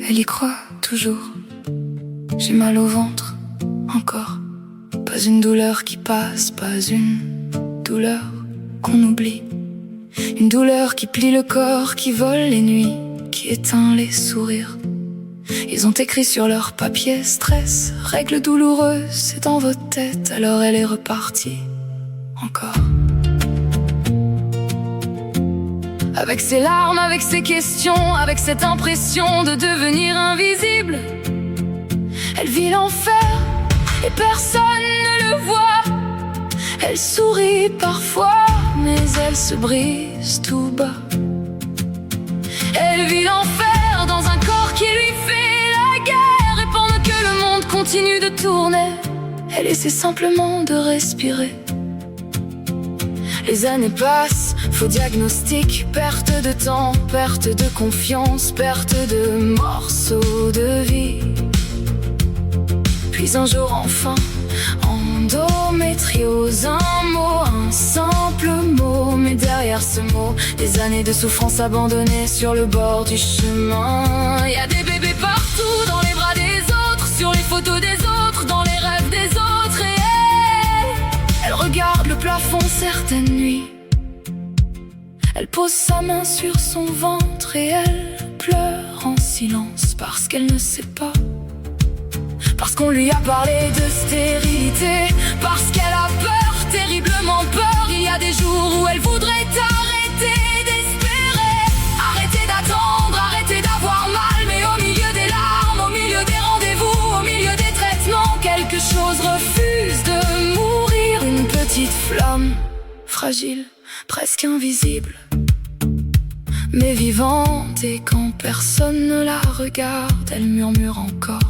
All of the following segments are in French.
Elle y croit toujours. J'ai mal au ventre, encore. Pas une douleur qui passe, pas une douleur qu'on oublie. Une douleur qui plie le corps, qui vole les nuits, qui éteint les sourires. Ils ont écrit sur leur papier stress, règle douloureuse, c'est dans votre tête. Alors elle est repartie, encore. Avec ses larmes, avec ses questions, avec cette impression de devenir invisible. Elle vit l'enfer et personne ne le voit. Elle sourit parfois, mais elle se brise tout bas. Elle vit l'enfer dans un corps qui lui fait la guerre. Et pendant que le monde continue de tourner, elle essaie simplement de respirer. Les années passent, faux diagnostic, perte de temps, perte de confiance, perte de morceaux de vie. Puis un jour enfin, endométriose, un mot, un simple mot. Mais derrière ce mot, des années de souffrance abandonnées sur le bord du chemin. Y a des bébés partout, dans les bras des autres, sur les photos des autres, dans les rêves des autres. Et elle regarde le plafond certaines nuits. Elle pose sa main sur son ventre et elle pleure en silence parce qu'elle ne sait pas. Parce qu'on lui a parlé de stérilité, parce qu'elle a peur, terriblement peur. Il y a des jours où elle voudrait arrêter d'espérer, arrêter d'attendre, arrêter d'avoir mal. Mais au milieu des larmes, au milieu des rendez-vous, au milieu des traitements, quelque chose refuse de mourir. Une petite flamme, fragile, presque invisible, mais vivante. Et quand personne ne la regarde, elle murmure encore.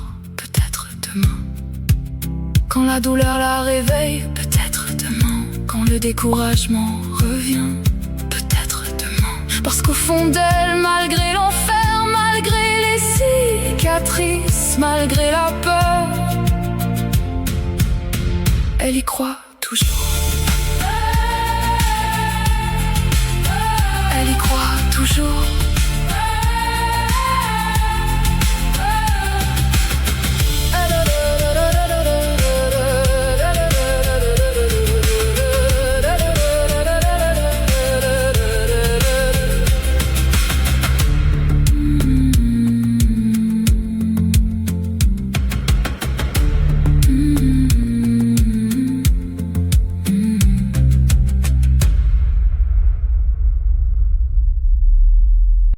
Quand la douleur la réveille, peut-être demain. Quand le découragement revient, peut-être demain. Parce qu'au fond d'elle, malgré l'enfer, malgré les cicatrices, malgré la peur, elle y croit.